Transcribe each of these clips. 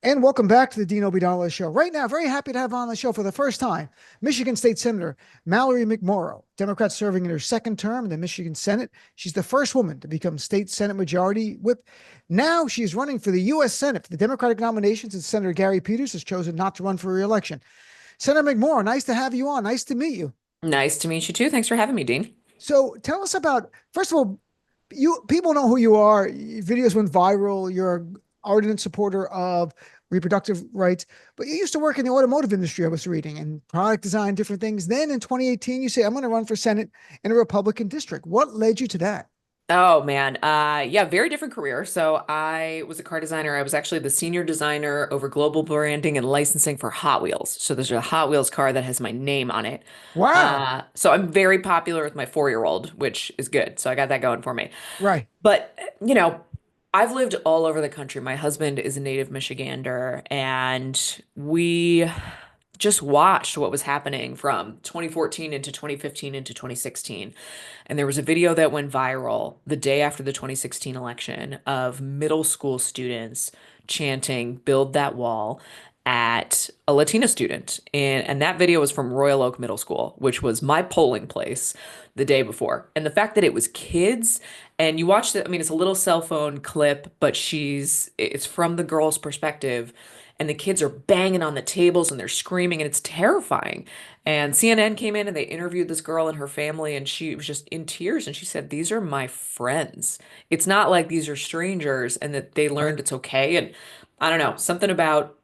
And welcome back to the Dean Obeidallah Show. Right now, very happy to have on the show for the first time Michigan State Senator Mallory McMorrow, Democrat serving in her second term in the Michigan Senate. She's the first woman to become State Senate Majority Whip. Now she's running for the U.S. Senate for the Democratic nominations, and Senator Gary Peters has chosen not to run for re-election. Senator McMorrow, nice to have you on. Nice to meet you. Nice to meet you too. Thanks for having me, Dean. So tell us about, first of all, you people know who you are. Your videos went viral. You're an ardent supporter of reproductive rights, but you used to work in the automotive industry, I was reading, and product design, different things. Then in 2018, you say, I'm going to run for Senate in a Republican district. What led you to that? Oh man. Yeah, very different career. So I was a car designer. I was actually the senior designer over global branding and licensing for Hot Wheels. So there's a Hot Wheels car that has my name on it. Wow. So I'm very popular with my 4-year-old, which is good. So I got that going for me. Right. But, you know, I've lived all over the country. My husband is a native Michigander, and we just watched what was happening from 2014 into 2015 into 2016. And there was a video that went viral the day after the 2016 election of middle school students chanting, "Build that wall," at a Latina student. And that video was from Royal Oak Middle School, which was my polling place the day before. And the fact that it was kids and you watched it, I mean, it's a little cell phone clip, but it's from the girl's perspective. And the kids are banging on the tables and they're screaming, and it's terrifying. And CNN came in and they interviewed this girl and her family, and she was just in tears. And she said, "These are my friends. It's not like these are strangers," and that they Right. learned it's okay. And I don't know, something about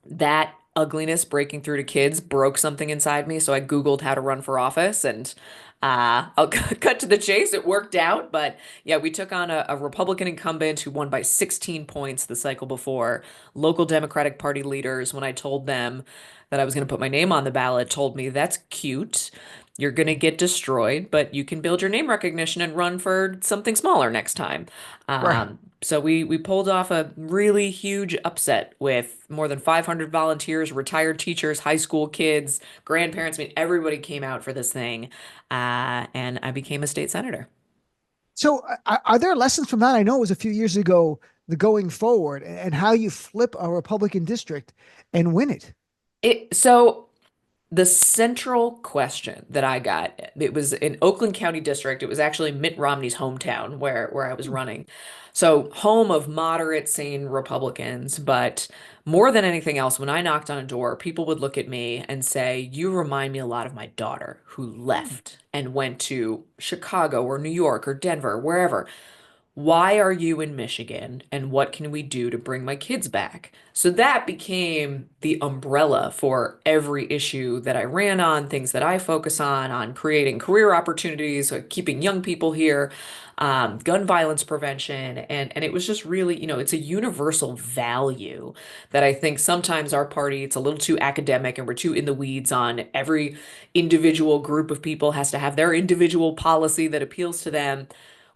that ugliness breaking through to kids broke something inside me. So I Googled how to run for office, and I'll cut to the chase. It worked out. But yeah, we took on a Republican incumbent who won by 16 points the cycle before. Local Democratic Party leaders, when I told them that I was going to put my name on the ballot, told me, "That's cute. You're going to get destroyed, but you can build your name recognition and run for something smaller next time." Right. So we pulled off a really huge upset with more than 500 volunteers, retired teachers, high school kids, grandparents. I mean, everybody came out for this thing, and I became a state senator. So are there lessons from that? I know it was a few years ago, the going forward and how you flip a Republican district and win it. So the central question that I got, it was in Oakland County District. It was actually Mitt Romney's hometown where I was Hmm. running. So home of moderate, sane Republicans. But more than anything else, when I knocked on a door, people would look at me and say, "You remind me a lot of my daughter who Hmm. left and went to Chicago or New York or Denver, wherever. Why are you in Michigan, and what can we do to bring my kids back?" So that became the umbrella for every issue that I ran on, things that I focus on creating career opportunities, keeping young people here, gun violence prevention. And it was just really, it's a universal value that I think sometimes our party, it's a little too academic and we're too in the weeds on every individual group of people has to have their individual policy that appeals to them.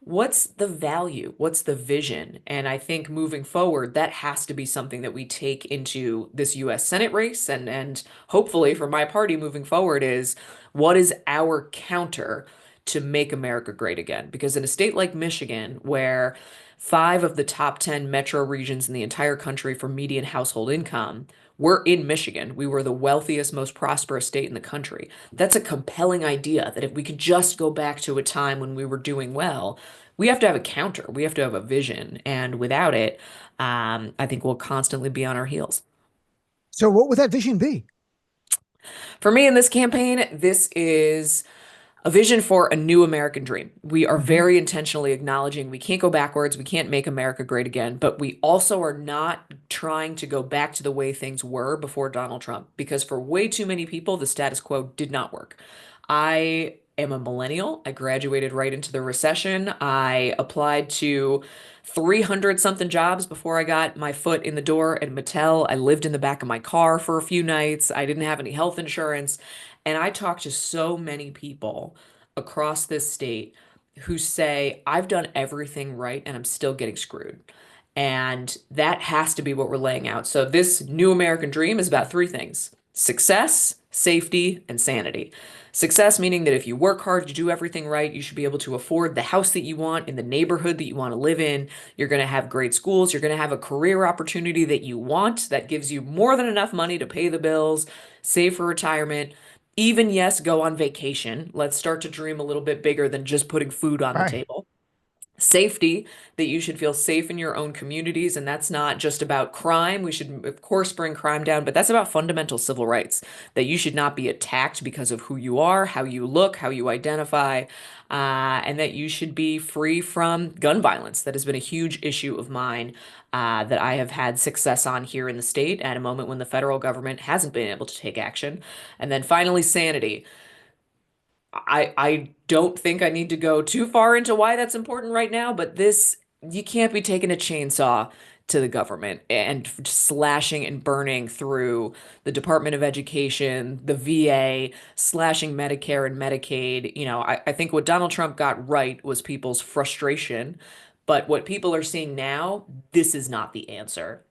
What's the value? What's the vision? And I think moving forward, that has to be something that we take into this US Senate race, and hopefully for my party moving forward is, what is our counter to make America great again? Because in a state like Michigan, where 5 of the top 10 metro regions in the entire country for median household income, we're in Michigan. We were the wealthiest, most prosperous state in the country. That's a compelling idea that if we could just go back to a time when we were doing well, we have to have a counter. We have to have a vision. And without it, I think we'll constantly be on our heels. So what would that vision be? For me in this campaign, this is a vision for a new American dream. We are Hmm. very intentionally acknowledging we can't go backwards, we can't make America great again, but we also are not trying to go back to the way things were before Donald Trump, because for way too many people, the status quo did not work. I am a millennial. I graduated right into the recession. I applied to 300 something jobs before I got my foot in the door at Mattel. I lived in the back of my car for a few nights. I didn't have any health insurance. And I talked to so many people across this state who say, "I've done everything right and I'm still getting screwed." And that has to be what we're laying out. So this new American dream is about three things: Success, safety, and sanity. Success meaning that if you work hard, you do everything right, you should be able to afford the house that you want in the neighborhood that you want to live in. You're going to have great schools. You're going to have a career opportunity that you want that gives you more than enough money to pay the bills, save for retirement, even, yes, go on vacation. Let's start to dream a little bit bigger than just putting food on the Right. table. Safety, that you should feel safe in your own communities. And that's not just about crime. We should, of course, bring crime down, but that's about fundamental civil rights, that you should not be attacked because of who you are, how you look, how you identify, and that you should be free from gun violence. That has been a huge issue of mine. That I have had success on here in the state at a moment when the federal government hasn't been able to take action. And then finally, sanity. I don't think I need to go too far into why that's important right now, but this, you can't be taking a chainsaw to the government and slashing and burning through the Department of Education, the VA, slashing Medicare and Medicaid. I think what Donald Trump got right was people's frustration, but what people are seeing now, this is not the answer.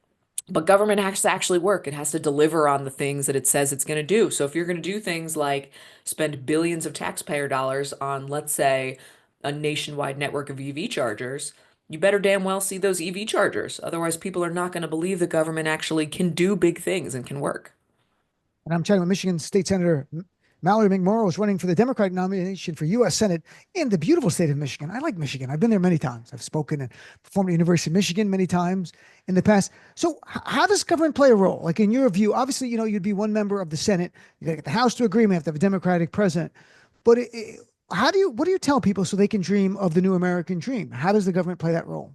But government has to actually work. It has to deliver on the things that it says it's going to do. So if you're going to do things like spend billions of taxpayer dollars on, let's say, a nationwide network of EV chargers, you better damn well see those EV chargers. Otherwise, people are not going to believe the government actually can do big things and can work. And I'm chatting with Michigan State Senator Mallory McMorrow is running for the Democratic nomination for U.S. Senate in the beautiful state of Michigan. I like Michigan. I've been there many times. I've spoken and performed at the University of Michigan many times in the past. So how does government play a role? Like in your view, obviously, you'd be one member of the Senate. You got to get the House to agree. You have to have a Democratic president. But what do you tell people so they can dream of the new American dream? How does the government play that role?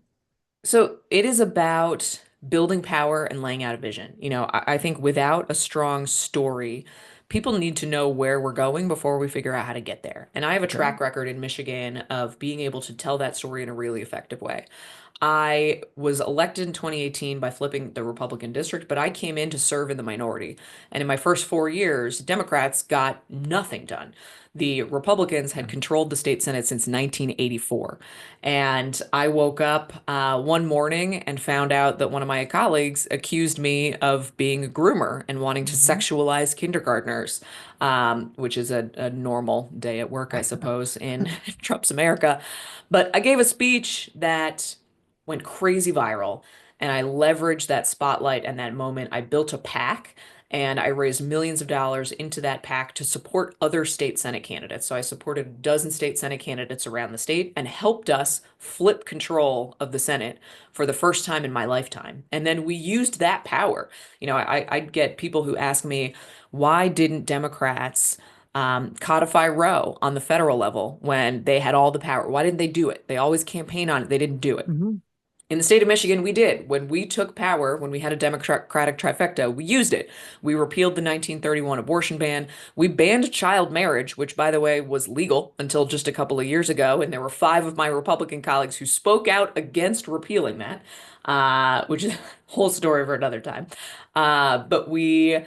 So it is about building power and laying out a vision. I think without a strong story, people need to know where we're going before we figure out how to get there. And I have a Okay. track record in Michigan of being able to tell that story in a really effective way. I was elected in 2018 by flipping the Republican district, but I came in to serve in the minority. And in my first 4 years, Democrats got nothing done. The Republicans had controlled the state Senate since 1984. And I woke up one morning and found out that one of my colleagues accused me of being a groomer and wanting to Mhm. sexualize kindergartners, which is a normal day at work, I suppose, in Trump's America. But I gave a speech that went crazy viral. And I leveraged that spotlight and that moment. I built a PAC and I raised millions of dollars into that PAC to support other state Senate candidates. So I supported a dozen state Senate candidates around the state and helped us flip control of the Senate for the first time in my lifetime. And then we used that power. I'd get people who ask me, why didn't Democrats codify Roe on the federal level when they had all the power? Why didn't they do it? They always campaign on it. They didn't do it. Mhm. In the state of Michigan, we did. When we took power, when we had a Democratic trifecta, we used it. We repealed the 1931 abortion ban. We banned child marriage, which, by the way, was legal until just a couple of years ago. And there were 5 of my Republican colleagues who spoke out against repealing that, which is a whole story for another time. But we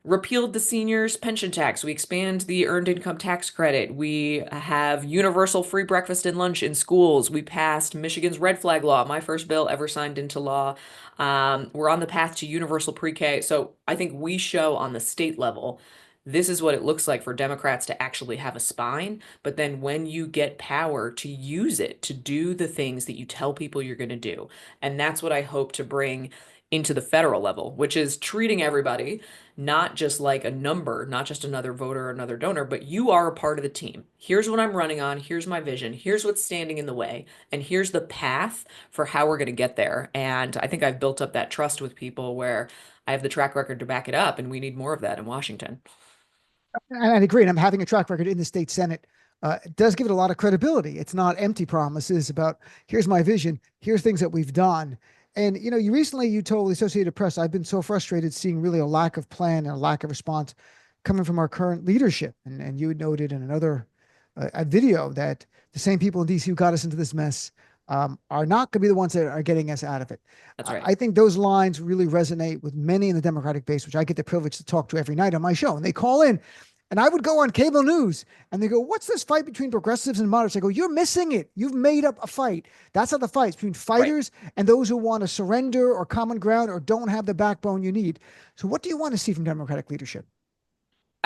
repealed the seniors pension tax. We expand the earned income tax credit. We have universal free breakfast and lunch in schools. We passed Michigan's red flag law, my first bill ever signed into law. We're on the path to universal pre-K. So I think we show on the state level, this is what it looks like for Democrats to actually have a spine. But then when you get power, to use it to do the things that you tell people you're going to do. And that's what I hope to bring into the federal level, which is treating everybody not just like a number, not just another voter or another donor, but you are a part of the team. Here's what I'm running on. Here's my vision. Here's what's standing in the way. And here's the path for how we're going to get there. And I think I've built up that trust with people where I have the track record to back it up. And we need more of that in Washington. And I agree. And I'm having a track record in the state Senate. It does give it a lot of credibility. It's not empty promises about here's my vision, here's things that we've done. And you told the Associated Press, I've been so frustrated seeing really a lack of plan and a lack of response coming from our current leadership. And you had noted in another a video that the same people in DC who got us into this mess are not going to be the ones that are getting us out of it. That's right. I think those lines really resonate with many in the Democratic base, which I get the privilege to talk to every night on my show. And they call in, and I would go on cable news and they go, what's this fight between progressives and moderates? I go, you're missing it. You've made up a fight. That's not the fight. It's between fighters and those who want to surrender or common ground or don't have the backbone you need. So what do you want to see from Democratic leadership?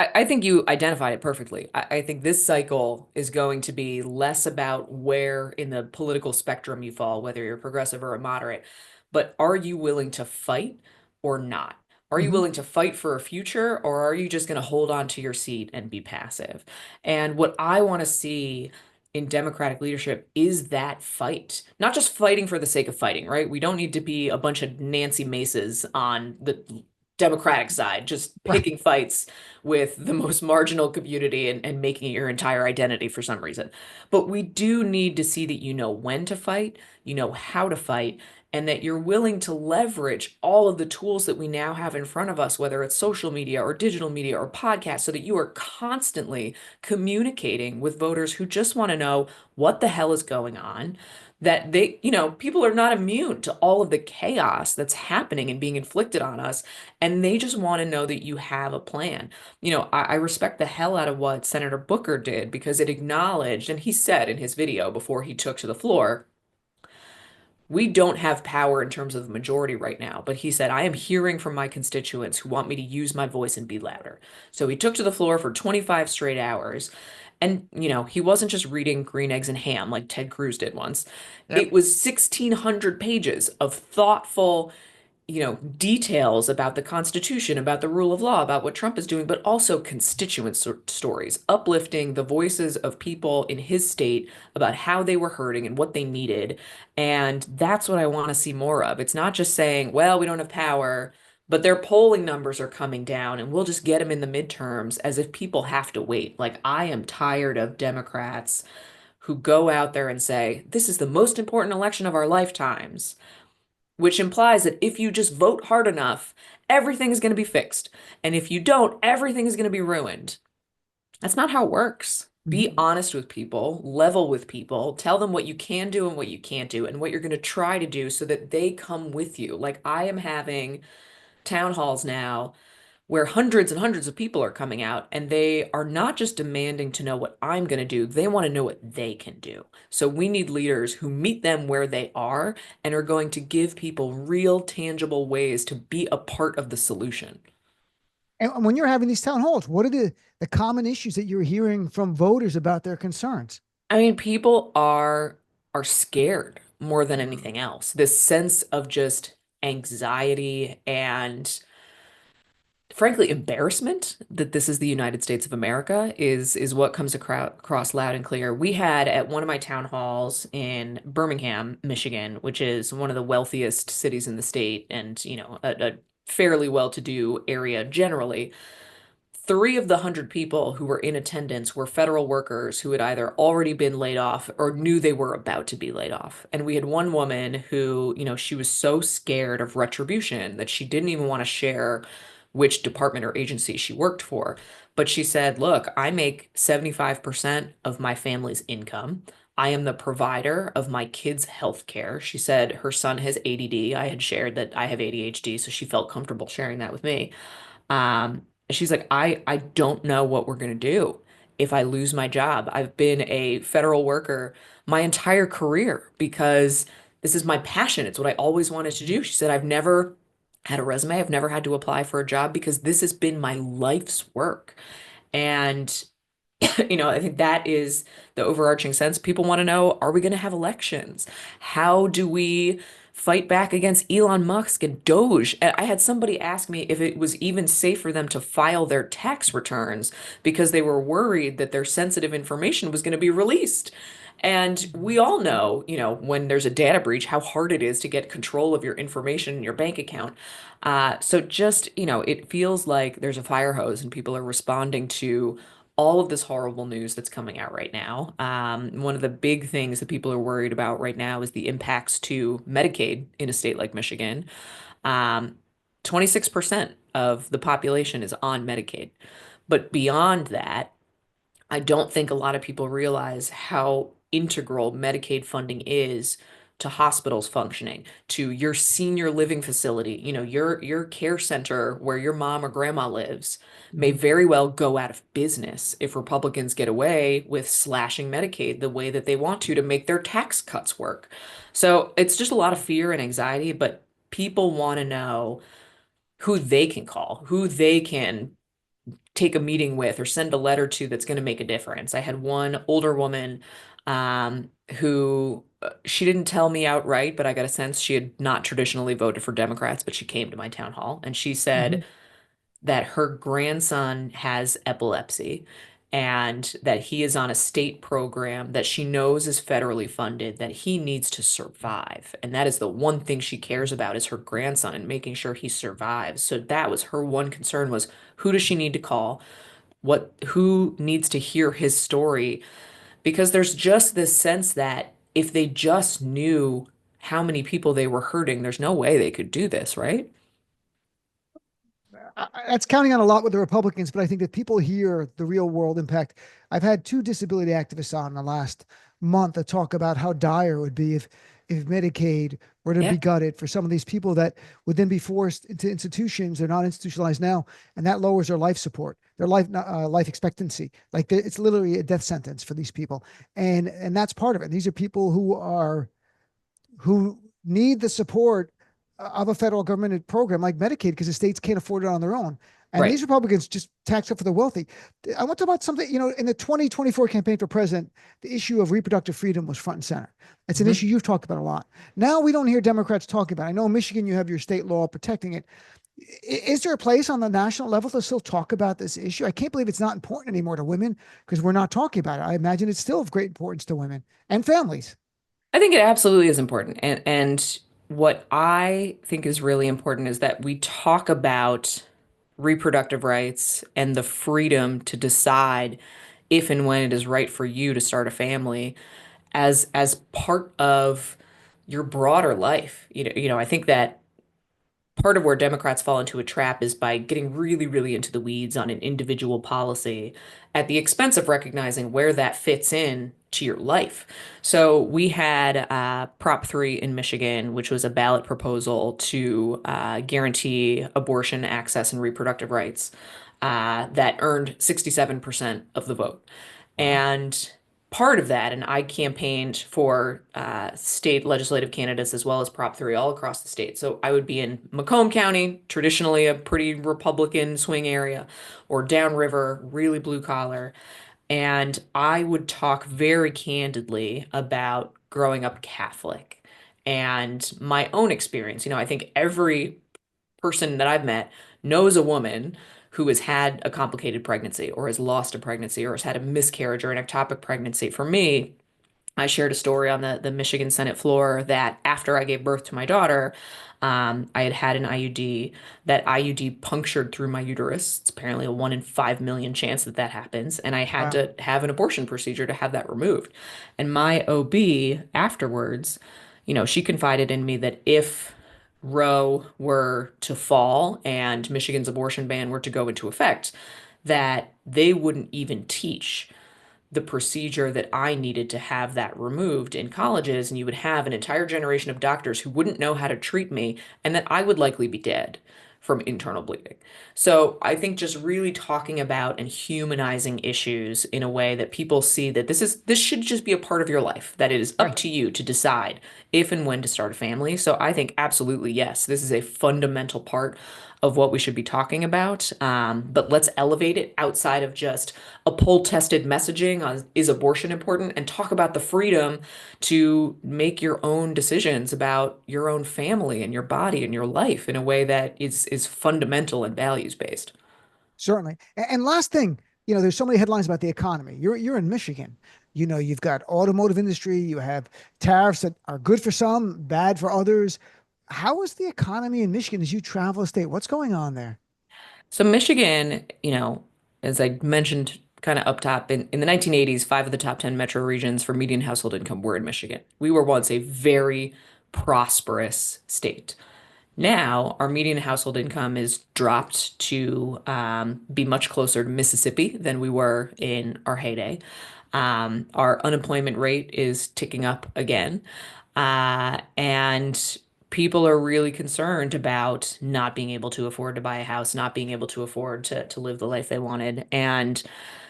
I think you identified it perfectly. I think this cycle is going to be less about where in the political spectrum you fall, whether you're progressive or a moderate, but are you willing to fight or not? Are you Hmm. willing to fight for a future, or are you just going to hold on to your seat and be passive? And what I want to see in Democratic leadership is that fight, not just fighting for the sake of fighting, right? We don't need to be a bunch of Nancy Maces on the Democratic side, just Right. picking fights with the most marginal community and making it your entire identity for some reason. But we do need to see that you know when to fight, you know how to fight, and that you're willing to leverage all of the tools that we now have in front of us, whether it's social media or digital media or podcasts, so that you are constantly communicating with voters who just want to know what the hell is going on. That they, people are not immune to all of the chaos that's happening and being inflicted on us, and they just want to know that you have a plan. I respect the hell out of what Senator Booker did because it acknowledged, and he said in his video before he took to the floor, we don't have power in terms of the majority right now. But he said, I am hearing from my constituents who want me to use my voice and be louder. So he took to the floor for 25 straight hours. And, he wasn't just reading Green Eggs and Ham like Ted Cruz did once. It Yep. was 1,600 pages of thoughtful, details about the Constitution, about the rule of law, about what Trump is doing, but also constituent stories, uplifting the voices of people in his state about how they were hurting and what they needed. And that's what I want to see more of. It's not just saying, well, we don't have power, but their polling numbers are coming down and we'll just get them in the midterms as if people have to wait. Like, I am tired of Democrats who go out there and say, this is the most important election of our lifetimes, which implies that if you just vote hard enough, everything is going to be fixed. And if you don't, everything is going to be ruined. That's not how it works. Be Mhm. honest with people, level with people, tell them what you can do and what you can't do, and what you're going to try to do so that they come with you. Like, I am having town halls now where hundreds and hundreds of people are coming out and they are not just demanding to know what I'm going to do, they want to know what they can do. So we need leaders who meet them where they are and are going to give people real, tangible ways to be a part of the solution. And when you're having these town halls, what are the common issues that you're hearing from voters about their concerns? I mean, people are scared more than anything else. This sense of just anxiety and frankly embarrassment that this is the United States of America is what comes across loud and clear. We had at one of my town halls in Birmingham, Michigan, which is one of the wealthiest cities in the state and, a fairly well-to-do area generally. Three of the 100 people who were in attendance were federal workers who had either already been laid off or knew they were about to be laid off. And we had one woman who, she was so scared of retribution that she didn't even want to share which department or agency she worked for. But she said, look, I make 75% of my family's income. I am the provider of my kids' health care. She said her son has ADD. I had shared that I have ADHD, so she felt comfortable sharing that with me. She's like, I don't know what we're gonna do if I lose my job. I've been a federal worker my entire career because this is my passion. It's what I always wanted to do. She said, I've never had a resume. I've never had to apply for a job because this has been my life's work. And I think that is the overarching sense. People want to know, are we going to have elections? How do we fight back against Elon Musk and Doge? And I had somebody ask me if it was even safe for them to file their tax returns because they were worried that their sensitive information was going to be released. And we all know, when there's a data breach, how hard it is to get control of your information in your bank account. So just, it feels like there's a fire hose and people are responding to all of this horrible news that's coming out right now. One of the big things that people are worried about right now is the impacts to Medicaid in a state like Michigan. Um, 26% of the population is on Medicaid. But beyond that, I don't think a lot of people realize how integral Medicaid funding is to hospitals functioning, to your senior living facility. Your care center where your mom or grandma lives may Mhm. very well go out of business if Republicans get away with slashing Medicaid the way that they want to make their tax cuts work. So it's just a lot of fear and anxiety, but people want to know who they can call, who they can take a meeting with or send a letter to that's going to make a difference. I had one older woman who she didn't tell me outright, but I got a sense she had not traditionally voted for Democrats, but she came to my town hall and she Hmm. said that her grandson has epilepsy and that he is on a state program that she knows is federally funded, that he needs to survive. And that is the one thing she cares about is her grandson and making sure he survives. So that was her one concern was who does she need to call? Who needs to hear his story? Because there's just this sense that if they just knew how many people they were hurting, there's no way they could do this, right? That's counting on a lot with the Republicans, but I think that people hear the real world impact. I've had two disability activists on in the last month that talk about how dire it would be if Medicaid were to Yeah. be gutted for some of these people that would then be forced into institutions. They're not institutionalized now, and that lowers their life support, their life expectancy. Like it's literally a death sentence for these people, and that's part of it. These are people who need the support of a federal government program like Medicaid because the states can't afford it on their own. And Right. these Republicans just tax up for the wealthy. I want to talk about something, in the 2024 campaign for president, the issue of reproductive freedom was front and center. It's an issue Mhm. you've talked about a lot. Now we don't hear Democrats talking about it. I know in Michigan you have your state law protecting it. Is there a place on the national level to still talk about this issue? I can't believe it's not important anymore to women because we're not talking about it. I imagine it's still of great importance to women and families. I think it absolutely is important. And what I think is really important is that we talk about reproductive rights and the freedom to decide if and when it is right for you to start a family as part of your broader life. I think that part of where Democrats fall into a trap is by getting really, really into the weeds on an individual policy at the expense of recognizing where that fits in to your life. So we had Prop 3 in Michigan, which was a ballot proposal to guarantee abortion access and reproductive rights that earned 67% of the vote. Wow. And part of that, and I campaigned for state legislative candidates as well as Prop 3 all across the state. So I would be in Macomb County, traditionally a pretty Republican swing area, or downriver, really blue collar. And I would talk very candidly about growing up Catholic and my own experience. I think every person that I've met knows a woman who has had a complicated pregnancy or has lost a pregnancy or has had a miscarriage or an ectopic pregnancy. For me, I shared a story on the Michigan Senate floor that after I gave birth to my daughter, I had had an IUD. That IUD punctured through my uterus. It's apparently a 1 in 5 million chance that that happens. And I had Wow. to have an abortion procedure to have that removed. And my OB afterwards, she confided in me that if Roe were to fall and Michigan's abortion ban were to go into effect, that they wouldn't even teach the procedure that I needed to have that removed in colleges, and you would have an entire generation of doctors who wouldn't know how to treat me, and that I would likely be dead from internal bleeding. So I think just really talking about and humanizing issues in a way that people see that this should just be a part of your life, that it is up Right. to you to decide if and when to start a family. So I think absolutely yes, this is a fundamental part of what we should be talking about. But let's elevate it outside of just a poll tested messaging on is abortion important and talk about the freedom to make your own decisions about your own family and your body and your life in a way that is fundamental and values based. Certainly. And last thing, there's so many headlines about the economy. You're in Michigan. You've got automotive industry, you have tariffs that are good for some, bad for others. How is the economy in Michigan as you travel the state? What's going on there? So Michigan, as I mentioned kind of up top, in the 1980s, five of the top 10 metro regions for median household income were in Michigan. We were once a very prosperous state. Now, our median household income is dropped to be much closer to Mississippi than we were in our heyday. Our unemployment rate is ticking up again. And people are really concerned about not being able to afford to buy a house, not being able to afford to live the life they wanted. And,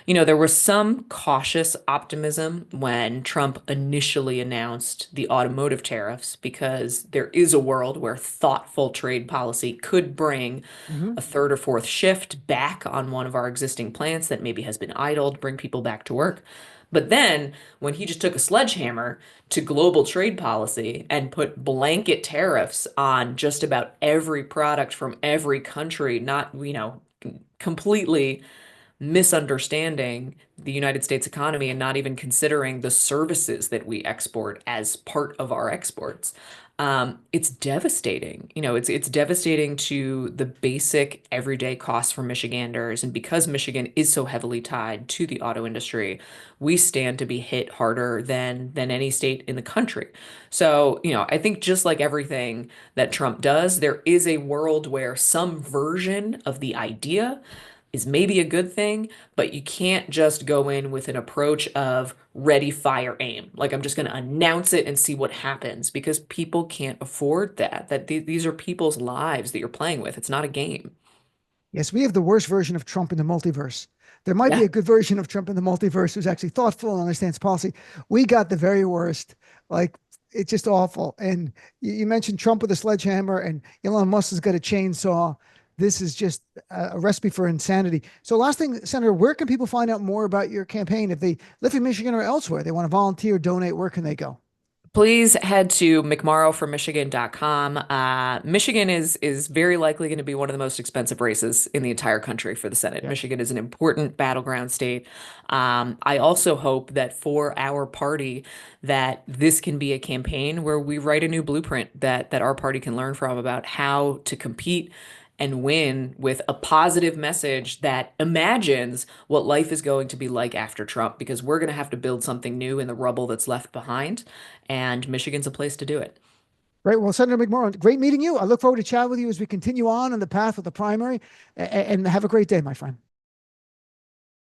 there was some cautious optimism when Trump initially announced the automotive tariffs, because there is a world where thoughtful trade policy could bring Mhm. a third or fourth shift back on one of our existing plants that maybe has been idled, bring people back to work. But then when he just took a sledgehammer to global trade policy and put blanket tariffs on just about every product from every country, not, completely misunderstanding the United States economy and not even considering the services that we export as part of our exports. It's devastating. It's devastating to the basic everyday costs for Michiganders. And because Michigan is so heavily tied to the auto industry, we stand to be hit harder than any state in the country. So, I think just like everything that Trump does, there is a world where some version of the idea is maybe a good thing, but you can't just go in with an approach of ready, fire, aim. Like, I'm just going to announce it and see what happens, because people can't afford that. These are people's lives that you're playing with. It's not a game. Yes, we have the worst version of Trump in the multiverse. There might be Yeah. a good version of Trump in the multiverse who's actually thoughtful and understands policy. We got the very worst. Like, it's just awful. And you mentioned Trump with a sledgehammer, and Elon Musk has got a chainsaw. This is just a recipe for insanity. So, last thing, Senator, where can people find out more about your campaign if they live in Michigan or elsewhere? They want to volunteer, donate. Where can they go? Please head to mcmorrowformichigan.com. Michigan is very likely going to be one of the most expensive races in the entire country for the Senate. Yes. Michigan is an important battleground state. I also hope that for our party, that this can be a campaign where we write a new blueprint that our party can learn from, about how to compete and win with a positive message that imagines what life is going to be like after Trump, because we're going to have to build something new in the rubble that's left behind, and Michigan's a place to do it. Great. Well, Senator McMorrow, great meeting you. I look forward to chatting with you as we continue on the path with the primary, and have a great day, my friend.